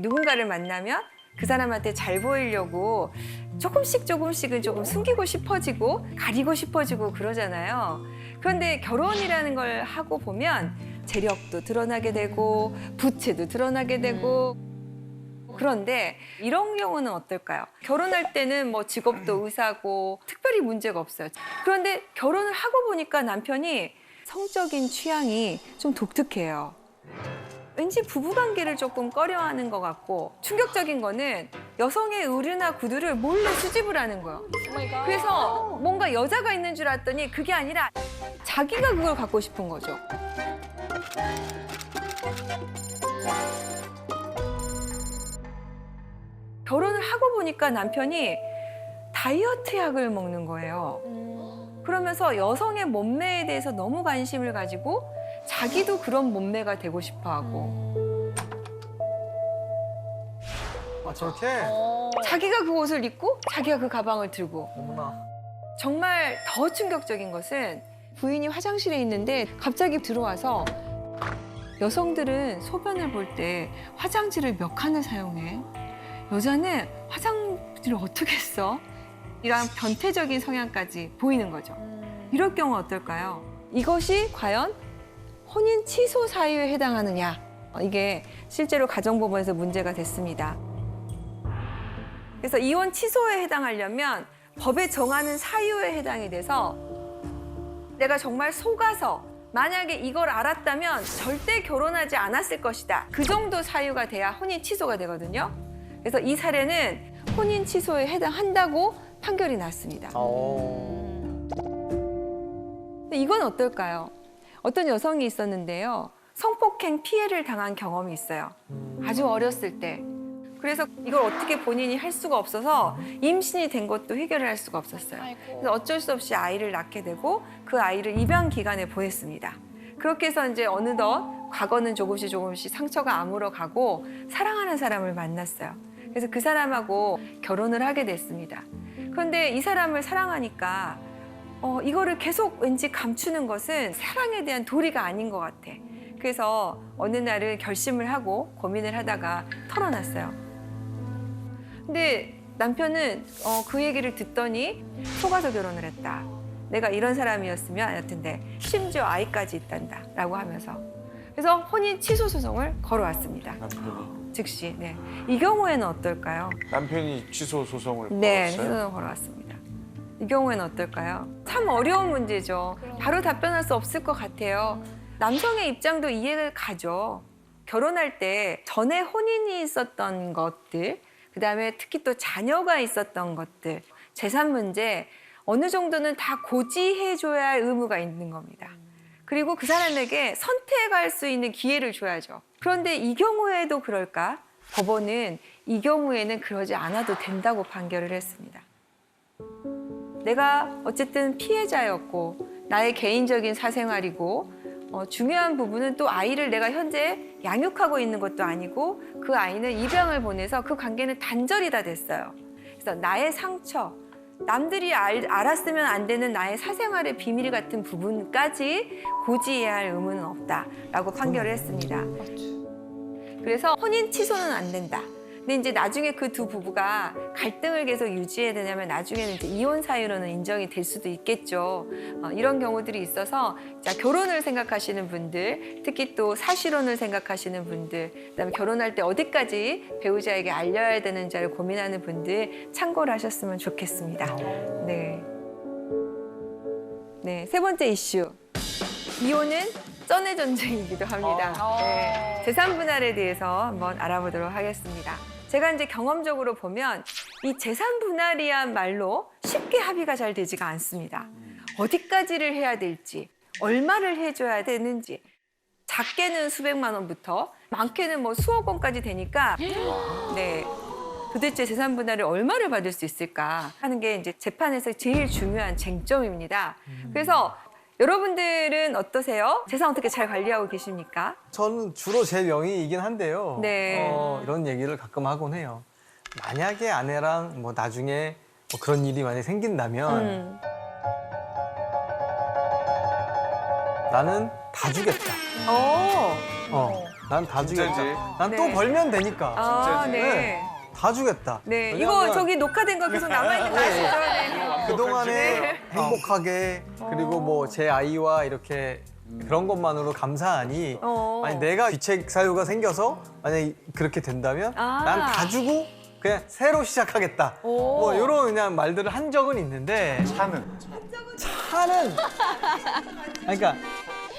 누군가를 만나면 그 사람한테 잘 보이려고 조금씩은 조금 숨기고 싶어지고 가리고 싶어지고 그러잖아요. 그런데 결혼이라는 걸 하고 보면 재력도 드러나게 되고 부채도 드러나게 되고 그런데 이런 경우는 어떨까요? 결혼할 때는 뭐 직업도 의사고 특별히 문제가 없어요. 그런데 결혼을 하고 보니까 남편이 성적인 취향이 좀 독특해요. 왠지 부부관계를 조금 꺼려하는 것 같고 충격적인 거는 여성의 의류나 구두를 몰래 수집을 하는 거예요. 그래서 뭔가 여자가 있는 줄 알았더니 그게 아니라 자기가 그걸 갖고 싶은 거죠. 결혼을 하고 보니까 남편이 다이어트 약을 먹는 거예요. 그러면서 여성의 몸매에 대해서 너무 관심을 가지고 자기도 그런 몸매가 되고 싶어 하고 아, 저렇게? 자기가 그 옷을 입고 자기가 그 가방을 들고 어머나. 정말 더 충격적인 것은 부인이 화장실에 있는데 갑자기 들어와서 여성들은 소변을 볼 때 화장지를 몇 칸을 사용해? 여자는 화장지를 어떻게 써? 이런 변태적인 성향까지 보이는 거죠. 이럴 경우 어떨까요? 이것이 과연 혼인 취소 사유에 해당하느냐? 이게 실제로 가정법원에서 문제가 됐습니다. 그래서 이혼 취소에 해당하려면 법에 정하는 사유에 해당이 돼서 내가 정말 속아서 만약에 이걸 알았다면 절대 결혼하지 않았을 것이다. 그 정도 사유가 돼야 혼인 취소가 되거든요. 그래서 이 사례는 혼인 취소에 해당한다고 판결이 났습니다. 근데 이건 어떨까요? 어떤 여성이 있었는데요. 성폭행 피해를 당한 경험이 있어요. 아주 어렸을 때. 그래서 이걸 어떻게 본인이 할 수가 없어서 임신이 된 것도 해결을 할 수가 없었어요. 그래서 어쩔 수 없이 아이를 낳게 되고 그 아이를 입양 기관에 보냈습니다. 그렇게 해서 이제 어느덧 과거는 조금씩 상처가 아물어 가고 사랑하는 사람을 만났어요. 그래서 그 사람하고 결혼을 하게 됐습니다. 그런데 이 사람을 사랑하니까 이거를 계속 왠지 감추는 것은 사랑에 대한 도리가 아닌 것 같아. 그래서 어느 날은 결심을 하고 고민을 하다가 털어놨어요. 근데 남편은 그 얘기를 듣더니 속아서 결혼을 했다. 내가 이런 사람이었으면 안 할 텐데 심지어 아이까지 있단다 라고 하면서 그래서 혼인 취소 소송을 걸어왔습니다. 남편이. 즉시. 네. 이 경우에는 어떨까요? 남편이 취소 소송을 네, 걸었어요? 소송을 걸어왔습니다. 이 경우에는 어떨까요? 참 어려운 문제죠. 바로 답변할 수 없을 것 같아요. 남성의 입장도 이해를 가죠. 결혼할 때 전에 혼인이 있었던 것들, 그다음에 특히 또 자녀가 있었던 것들, 재산 문제 어느 정도는 다 고지해줘야 할 의무가 있는 겁니다. 그리고 그 사람에게 선택할 수 있는 기회를 줘야죠. 그런데 이 경우에도 그럴까? 법원은 이 경우에는 그러지 않아도 된다고 판결을 했습니다. 내가 어쨌든 피해자였고 나의 개인적인 사생활이고 중요한 부분은 또 아이를 내가 현재 양육하고 있는 것도 아니고 그 아이는 입양을 보내서 그 관계는 단절이 다 됐어요. 그래서 나의 상처, 남들이 알았으면 안 되는 나의 사생활의 비밀 같은 부분까지 고지해야 할 의무는 없다라고 판결을 했습니다. 그래서 혼인 취소는 안 된다. 근데 이제 나중에 그 두 부부가 갈등을 계속 유지해야 되냐면 나중에는 이제 이혼 사유로는 인정이 될 수도 있겠죠. 이런 경우들이 있어서 자, 결혼을 생각하시는 분들, 특히 또 사실혼을 생각하시는 분들, 그다음에 결혼할 때 어디까지 배우자에게 알려야 되는지를 고민하는 분들 참고를 하셨으면 좋겠습니다. 네. 네, 세 번째 이슈. 이혼은 쩐의 전쟁이기도 합니다. 네, 재산 분할에 대해서 한번 알아보도록 하겠습니다. 제가 이제 경험적으로 보면 이 재산 분할이야말로 쉽게 합의가 잘 되지가 않습니다. 어디까지를 해야 될지, 얼마를 해줘야 되는지, 작게는 수백만 원부터 많게는 뭐 수억 원까지 되니까 네, 도대체 재산 분할을 얼마를 받을 수 있을까 하는 게 이제 재판에서 제일 중요한 쟁점입니다. 그래서 여러분들은 어떠세요? 재산 어떻게 잘 관리하고 계십니까? 저는 주로 제 명의이긴 한데요. 네. 이런 얘기를 가끔 하곤 해요. 만약에 아내랑 뭐 나중에 뭐 그런 일이 만약에 생긴다면 나는 다 주겠다. 오. 난 다 진짜지? 주겠다. 난 또 네. 벌면 되니까. 아, 진짜지? 네. 다 주겠다. 네, 왜냐면 이거 저기 녹화된 거 계속 남아있는 거 아시죠? 네. 그동안에 네. 행복하게 그리고 뭐 제 아이와 이렇게 그런 것만으로 감사하니 아니 내가 귀책 사유가 생겨서 만약에 그렇게 된다면 아. 난 다 주고 그냥 새로 시작하겠다. 오. 뭐 이런 그냥 말들을 한 적은 있는데 차는 차는 그러니까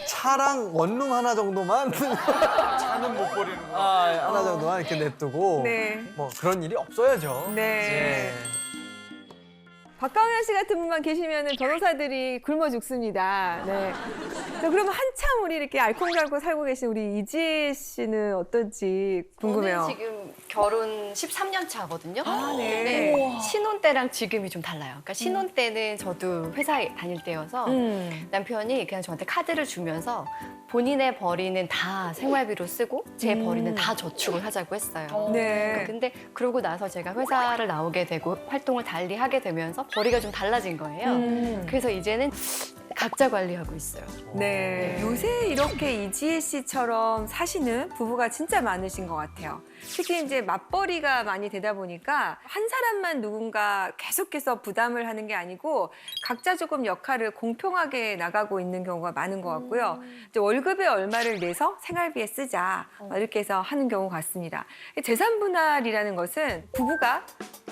차랑 원룸 하나 정도만 차는 못 버리는구나. 하나 정도만 이렇게 냅두고 네. 뭐 그런 일이 없어야죠. 네. 박강현 씨 같은 분만 계시면 변호사들이 굶어 죽습니다. 네. 자, 그러면 한참 우리 이렇게 알콩달콩 살고 계신 우리 이지혜 씨는 어떨지 궁금해요. 저는 지금 결혼 13년 차거든요. 아, 네. 신혼 때랑 지금이 좀 달라요. 그러니까 신혼 때는 저도 회사에 다닐 때여서 남편이 그냥 저한테 카드를 주면서 본인의 벌이는 다 생활비로 쓰고 제 벌이는 다 저축을 하자고 했어요. 네. 근데 그러고 나서 제가 회사를 나오게 되고 활동을 달리 하게 되면서 벌이가 좀 달라진 거예요. 그래서 이제는 각자 관리하고 있어요. 네. 요새 이렇게 이지혜 씨처럼 사시는 부부가 진짜 많으신 것 같아요. 특히 이제 맞벌이가 많이 되다 보니까 한 사람만 누군가 계속해서 부담을 하는 게 아니고 각자 조금 역할을 공평하게 나가고 있는 경우가 많은 것 같고요. 이제 월급에 얼마를 내서 생활비에 쓰자 이렇게 해서 하는 경우 같습니다. 재산 분할이라는 것은 부부가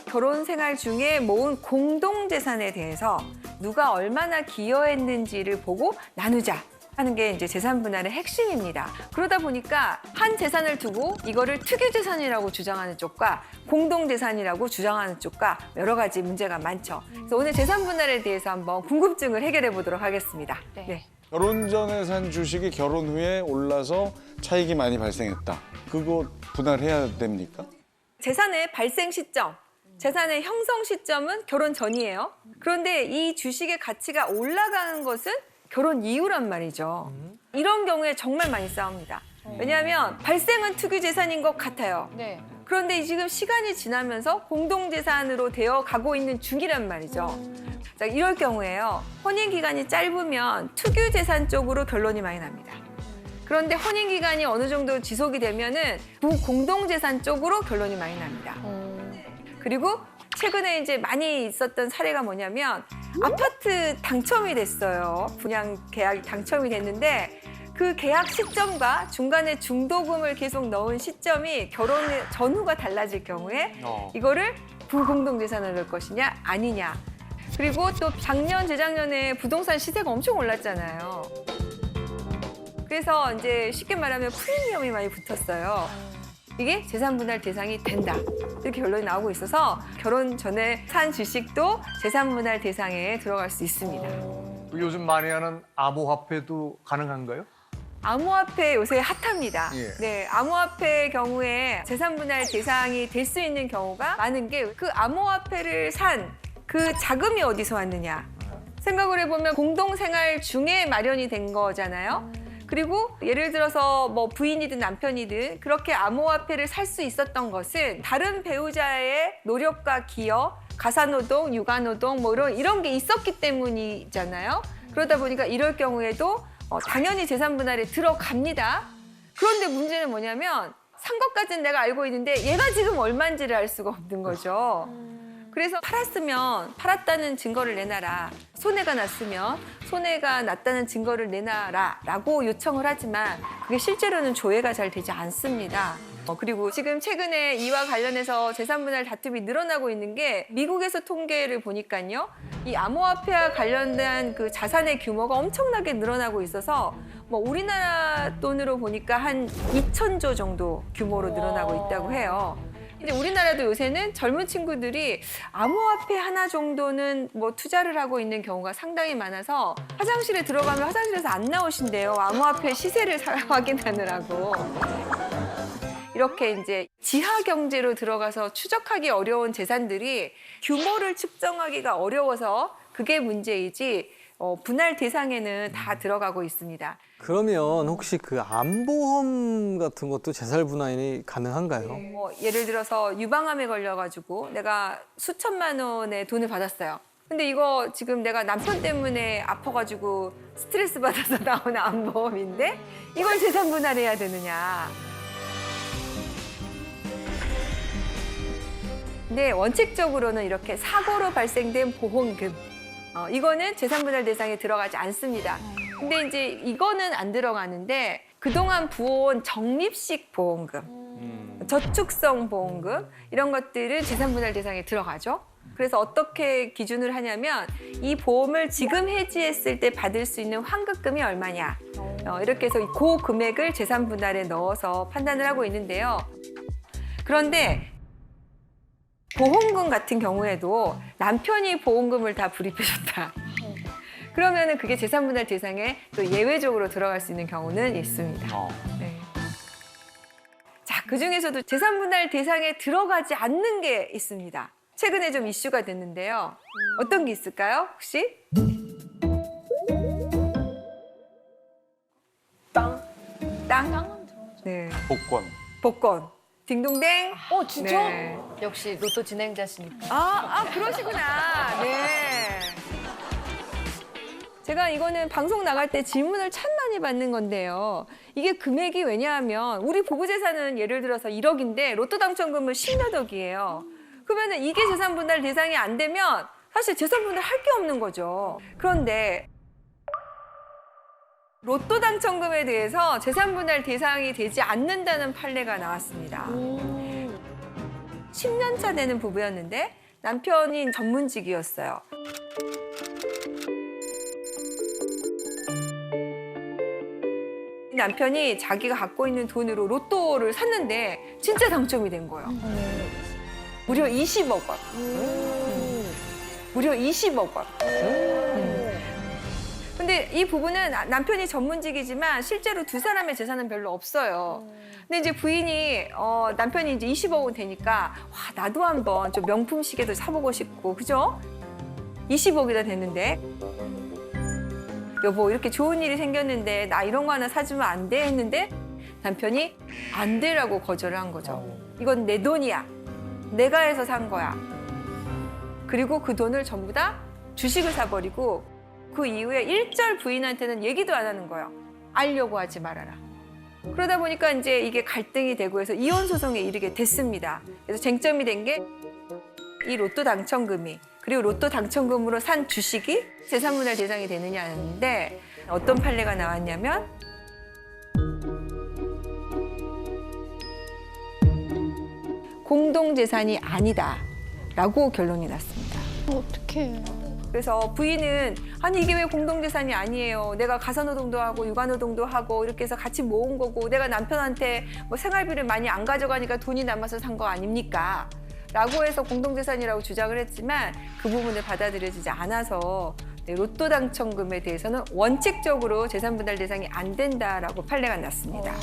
결혼 생활 중에 모은 공동 재산에 대해서 누가 얼마나 기여했는지를 보고 나누자 하는 게 이제 재산 분할의 핵심입니다. 그러다 보니까 한 재산을 두고 이거를 특유 재산이라고 주장하는 쪽과 공동 재산이라고 주장하는 쪽과 여러 가지 문제가 많죠. 그래서 오늘 재산 분할에 대해서 한번 궁금증을 해결해 보도록 하겠습니다. 네. 결혼 전에 산 주식이 결혼 후에 올라서 차익이 많이 발생했다. 그거 분할해야 됩니까? 재산의 발생 시점, 재산의 형성 시점은 결혼 전이에요. 그런데 이 주식의 가치가 올라가는 것은 결혼 이후란 말이죠. 이런 경우에 정말 많이 싸웁니다. 왜냐하면 발생은 특유 재산인 것 같아요. 네. 그런데 지금 시간이 지나면서 공동재산으로 되어 가고 있는 중이란 말이죠. 자, 이럴 경우에요. 혼인 기간이 짧으면 특유 재산 쪽으로 결론이 많이 납니다. 그런데 혼인 기간이 어느 정도 지속이 되면은 부공동재산 쪽으로 결론이 많이 납니다. 그리고 최근에 이제 많이 있었던 사례가 뭐냐면 아파트 당첨이 됐어요. 분양 계약이 당첨이 됐는데 그 계약 시점과 중간에 중도금을 계속 넣은 시점이 결혼 전후가 달라질 경우에 이거를 부공동재산으로 넣을 것이냐 아니냐. 그리고 또 작년 재작년에 부동산 시세가 엄청 올랐잖아요. 그래서 이제 쉽게 말하면 프리미엄이 많이 붙었어요. 이게 재산 분할 대상이 된다. 이렇게 결론이 나오고 있어서 결혼 전에 산 주식도 재산 분할 대상에 들어갈 수 있습니다. 요즘 많이 하는 암호화폐도 가능한가요? 암호화폐 요새 핫합니다. 예. 네, 암호화폐의 경우에 재산 분할 대상이 될 수 있는 경우가 많은 게 그 암호화폐를 산 그 자금이 어디서 왔느냐. 생각을 해보면 공동생활 중에 마련이 된 거잖아요. 그리고 예를 들어서 뭐 부인이든 남편이든 그렇게 암호화폐를 살 수 있었던 것은 다른 배우자의 노력과 기여, 가사노동, 육아노동 뭐 이런 게 있었기 때문이잖아요. 그러다 보니까 이럴 경우에도 당연히 재산 분할에 들어갑니다. 그런데 문제는 뭐냐면 산 것까지는 내가 알고 있는데 얘가 지금 얼마인지를 알 수가 없는 거죠. 그래서 팔았으면 팔았다는 증거를 내놔라. 손해가 났으면 손해가 났다는 증거를 내놔라 라고 요청을 하지만 그게 실제로는 조회가 잘 되지 않습니다. 그리고 지금 최근에 이와 관련해서 재산분할 다툼이 늘어나고 있는 게 미국에서 통계를 보니까요. 이 암호화폐와 관련된 그 자산의 규모가 엄청나게 늘어나고 있어서 뭐 우리나라 돈으로 보니까 한 2,000조 정도 규모로 늘어나고 있다고 해요. 근데 우리나라도 요새는 젊은 친구들이 암호화폐 하나 정도는 뭐 투자를 하고 있는 경우가 상당히 많아서 화장실에 들어가면 화장실에서 안 나오신대요. 암호화폐 시세를 확인하느라고. 이렇게 이제 지하 경제로 들어가서 추적하기 어려운 재산들이 규모를 측정하기가 어려워서 그게 문제이지 분할 대상에는 다 들어가고 있습니다. 그러면 혹시 그 암보험 같은 것도 재산 분할이 가능한가요? 뭐 예를 들어서 유방암에 걸려가지고 내가 수천만 원의 돈을 받았어요. 근데 이거 지금 내가 남편 때문에 아파가지고 스트레스 받아서 나온 암보험인데 이걸 재산 분할해야 되느냐. 근데 원칙적으로는 이렇게 사고로 발생된 보험금 이거는 재산 분할 대상에 들어가지 않습니다. 근데 이제 이거는 안 들어가는데 그동안 부어온 적립식 보험금, 저축성 보험금 이런 것들은 재산 분할 대상에 들어가죠. 그래서 어떻게 기준을 하냐면 이 보험을 지금 해지했을 때 받을 수 있는 환급금이 얼마냐 이렇게 해서 그 금액을 재산 분할에 넣어서 판단을 하고 있는데요. 그런데 보험금 같은 경우에도 남편이 보험금을 다 불입해줬다. 그러면은 그게 재산 분할 대상에 또 예외적으로 들어갈 수 있는 경우는 있습니다. 네. 자, 그 중에서도 재산 분할 대상에 들어가지 않는 게 있습니다. 최근에 좀 이슈가 됐는데요. 어떤 게 있을까요, 혹시? 땅? 네. 복권. 복권. 딩동댕. 진짜? 네. 역시 로또 진행자시니까. 그러시구나. 네. 제가 이거는 방송 나갈 때 질문을 참 많이 받는 건데요. 이게 금액이 왜냐하면 우리 부부 재산은 예를 들어서 1억인데 로또 당첨금은 10몇 억이에요. 그러면 이게 재산 분할 대상이 안 되면 사실 재산 분할 할 게 없는 거죠. 그런데 로또 당첨금에 대해서 재산 분할 대상이 되지 않는다는 판례가 나왔습니다. 10년 차 되는 부부였는데 남편이 전문직이었어요. 남편이 자기가 갖고 있는 돈으로 로또를 샀는데 진짜 당첨이 된 거예요. 무려 20억 원. 무려 20억 원. 근데 이 부부는 남편이 전문직이지만 실제로 두 사람의 재산은 별로 없어요. 근데 이제 부인이 남편이 이제 20억 원 되니까 와 나도 한번 좀 명품 시계도 사보고 싶고 그죠? 20억이나 됐는데 여보 이렇게 좋은 일이 생겼는데 나 이런 거 하나 사주면 안 돼 했는데 남편이 안 되라고 거절을 한 거죠. 이건 내 돈이야. 내가 해서 산 거야. 그리고 그 돈을 전부 다 주식을 사버리고 그 이후에 일절 부인한테는 얘기도 안 하는 거예요. 알려고 하지 말아라. 그러다 보니까 이제 이게 갈등이 되고 해서 이혼 소송에 이르게 됐습니다. 그래서 쟁점이 된 게 이 로또 당첨금이 그리고 로또 당첨금으로 산 주식이 재산분할 대상이 되느냐였는데 어떤 판례가 나왔냐면 공동재산이 아니다라고 결론이 났습니다. 어떡해. 그래서 부인은 아니 이게 왜 공동재산이 아니에요. 내가 가사노동도 하고 육아노동도 하고 이렇게 해서 같이 모은 거고 내가 남편한테 뭐 생활비를 많이 안 가져가니까 돈이 남아서 산 거 아닙니까? 라고 해서 공동재산이라고 주장을 했지만 그 부분을 받아들여지지 않아서 로또 당첨금에 대해서는 원칙적으로 재산분할 대상이 안 된다라고 판례가 났습니다.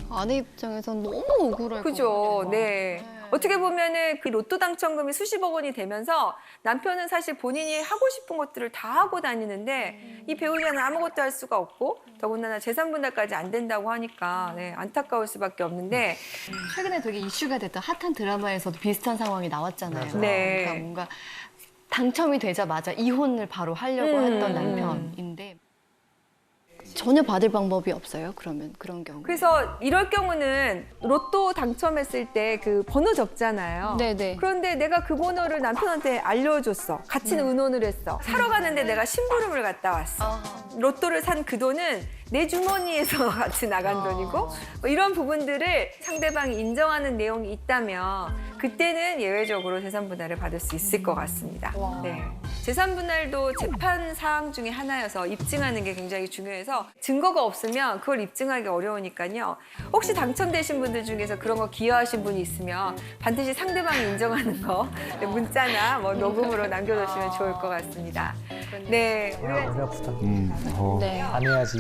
아내 입장에선 너무 억울할 것 그죠. 같아요. 네. 어떻게 보면은 그 로또 당첨금이 수십억 원이 되면서 남편은 사실 본인이 하고 싶은 것들을 다 하고 다니는데 이 배우자는 아무것도 할 수가 없고 더군다나 재산 분할까지 안 된다고 하니까 네, 안타까울 수밖에 없는데 최근에 되게 이슈가 됐던 핫한 드라마에서도 비슷한 상황이 나왔잖아요. 네. 그러니까 뭔가 당첨이 되자마자 이혼을 바로 하려고 했던 남편인데 전혀 받을 방법이 없어요. 그러면 그런 경우. 그래서 이럴 경우는 로또 당첨했을 때 그 번호 적잖아요. 네네. 그런데 내가 그 번호를 남편한테 알려줬어. 같이 의논을 했어. 사러 가는데 내가 심부름을 갔다 왔어. 로또를 산 그 돈은 내 주머니에서 같이 나간 돈이고 뭐 이런 부분들을 상대방이 인정하는 내용이 있다면 그때는 예외적으로 재산 분할을 받을 수 있을 것 같습니다. 네. 재산 분할도 재판 사항 중에 하나여서 입증하는 게 굉장히 중요해서 증거가 없으면 그걸 입증하기 어려우니까요. 혹시 당첨되신 분들 중에서 그런 거 기여하신 분이 있으면 반드시 상대방이 인정하는 거 문자나 뭐 녹음으로 남겨주시면 좋을 것 같습니다. 네, 머리 아프다. 네. 안 해야지.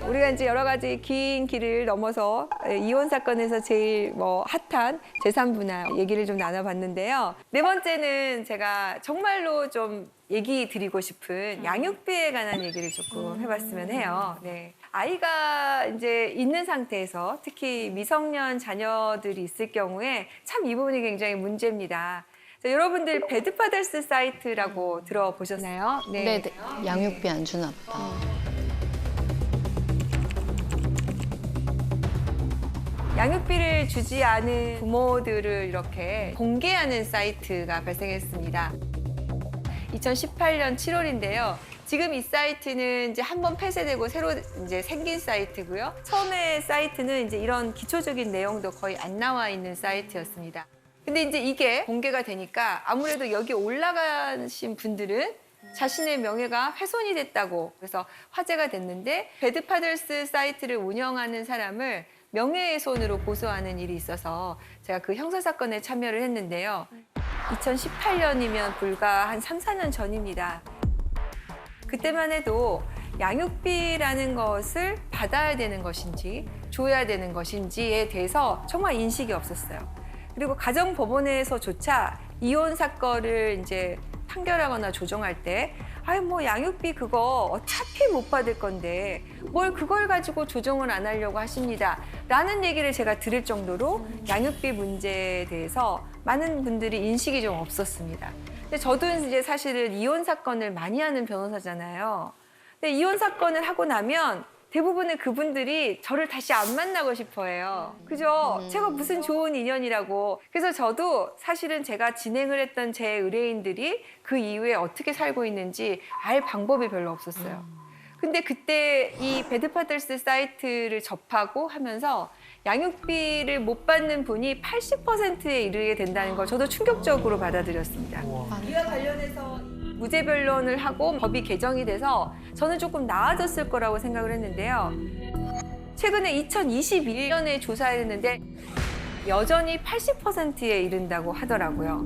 우리가 이제 여러 가지 긴 길을 넘어서 이혼 사건에서 제일 뭐 핫한 재산 분할 얘기를 좀 나눠봤는데요. 네 번째는 제가 정말로 좀 얘기 드리고 싶은 양육비에 관한 얘기를 조금 해봤으면 해요. 네. 아이가 이제 있는 상태에서 특히 미성년 자녀들이 있을 경우에 참 이 부분이 굉장히 문제입니다. 여러분들 배드파더스 사이트라고 들어보셨나요? 네, 네. 양육비 안 주나 보다. 양육비를 주지 않은 부모들을 이렇게 공개하는 사이트가 발생했습니다. 2018년 7월인데요. 지금 이 사이트는 이제 한번 폐쇄되고 새로 이제 생긴 사이트고요. 처음에 사이트는 이제 이런 기초적인 내용도 거의 안 나와 있는 사이트였습니다. 근데 이제 이게 공개가 되니까 아무래도 여기 올라가신 분들은 자신의 명예가 훼손이 됐다고 그래서 화제가 됐는데 배드파더스 사이트를 운영하는 사람을 명예훼손으로 고소하는 일이 있어서 제가 그 형사사건에 참여를 했는데요. 2018년이면 불과 한 3, 4년 전입니다. 그때만 해도 양육비라는 것을 받아야 되는 것인지 줘야 되는 것인지에 대해서 정말 인식이 없었어요. 그리고 가정법원에서조차 이혼 사건을 이제 판결하거나 조정할 때 아유 뭐 양육비 그거 어차피 못 받을 건데 뭘 그걸 가지고 조정을 안 하려고 하십니다. 라는 얘기를 제가 들을 정도로 양육비 문제에 대해서 많은 분들이 인식이 좀 없었습니다. 근데 저도 이제 사실은 이혼 사건을 많이 하는 변호사잖아요. 근데 이혼 사건을 하고 나면 대부분의 그분들이 저를 다시 안 만나고 싶어 해요. 그죠? 제가 무슨 좋은 인연이라고. 그래서 저도 사실은 제가 진행을 했던 제 의뢰인들이 그 이후에 어떻게 살고 있는지 알 방법이 별로 없었어요. 근데 그때 이 배드파더스 사이트를 접하고 하면서 양육비를 못 받는 분이 80%에 이르게 된다는 걸 저도 충격적으로 받아들였습니다. 이와 관련해서 무죄 변론을 하고 법이 개정이 돼서 저는 조금 나아졌을 거라고 생각을 했는데요. 최근에 2021년에 조사했는데 여전히 80%에 이른다고 하더라고요.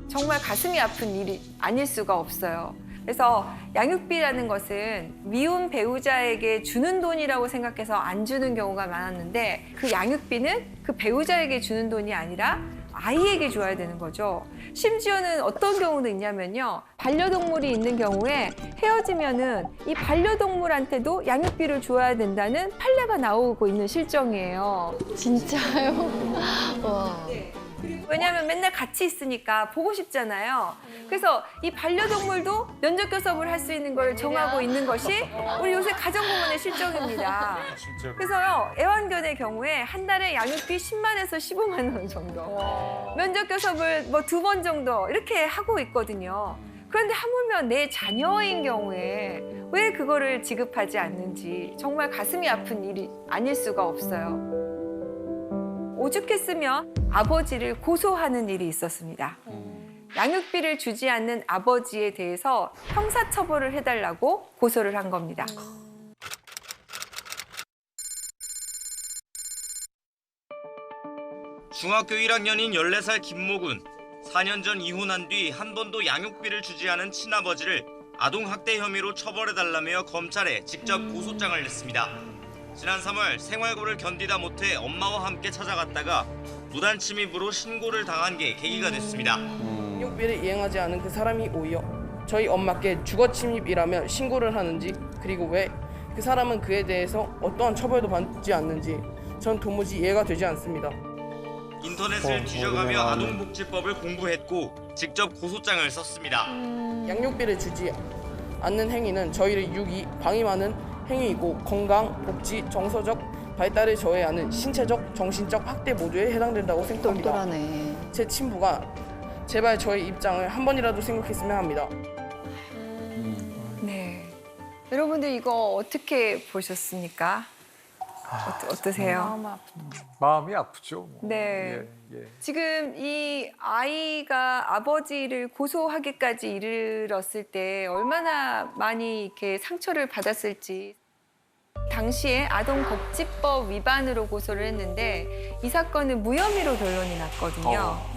정말 가슴이 아픈 일이 아닐 수가 없어요. 그래서 양육비라는 것은 미혼 배우자에게 주는 돈이라고 생각해서 안 주는 경우가 많았는데 그 양육비는 그 배우자에게 주는 돈이 아니라 아이에게 줘야 되는 거죠. 심지어는 어떤 경우도 있냐면요. 반려동물이 있는 경우에 헤어지면은 이 반려동물한테도 양육비를 줘야 된다는 판례가 나오고 있는 실정이에요. 진짜요? 와. 왜냐하면 맨날 같이 있으니까 보고 싶잖아요. 그래서 이 반려동물도 면접 교섭을 할 수 있는 걸 정하고 있는 것이 우리 요새 가정부문의 실정입니다. 그래서요, 애완견의 경우에 한 달에 양육비 10만에서 15만 원 정도. 면접 교섭을 뭐 2번 정도 이렇게 하고 있거든요. 그런데 하물며 내 자녀인 경우에 왜 그거를 지급하지 않는지 정말 가슴이 아픈 일이 아닐 수가 없어요. 오죽했으면 아버지를 고소하는 일이 있었습니다. 양육비를 주지 않는 아버지에 대해서 형사처벌을 해달라고 고소를 한 겁니다. 중학교 1학년인 14살 김모군. 4년 전 이혼한 뒤 한 번도 양육비를 주지 않은 친아버지를 아동학대 혐의로 처벌해달라며 검찰에 직접 고소장을 냈습니다. 지난 3월 생활고를 견디다 못해 엄마와 함께 찾아갔다가 무단 침입으로 신고를 당한 게 계기가 됐습니다. 양육비를 이행하지 않은 그 사람이 오히려 저희 엄마께 주거 침입이라며 신고를 하는지, 그리고 왜 그 사람은 그에 대해서 어떠한 처벌도 받지 않는지 전 도무지 이해가 되지 않습니다. 인터넷을 뒤져가며 아동복지법을 공부했고 직접 고소장을 썼습니다. 양육비를 주지 않는 행위는 저희를 유기, 방임하는 행위이고 건강, 복지, 정서적 발달을 저해하는 신체적, 정신적 학대 모두에 해당된다고 생각합니다. 똑똑하네. 제 친부가 제발 저의 입장을 한 번이라도 생각했으면 합니다. 네. 여러분들 이거 어떻게 보셨습니까? 어떠세요? 마음이 아프죠. 뭐. 네. 예, 예. 지금 이 아이가 아버지를 고소하기까지 이르렀을 때 얼마나 많이 이렇게 상처를 받았을지. 당시에 아동복지법 위반으로 고소를 했는데 이 사건은 무혐의로 결론이 났거든요.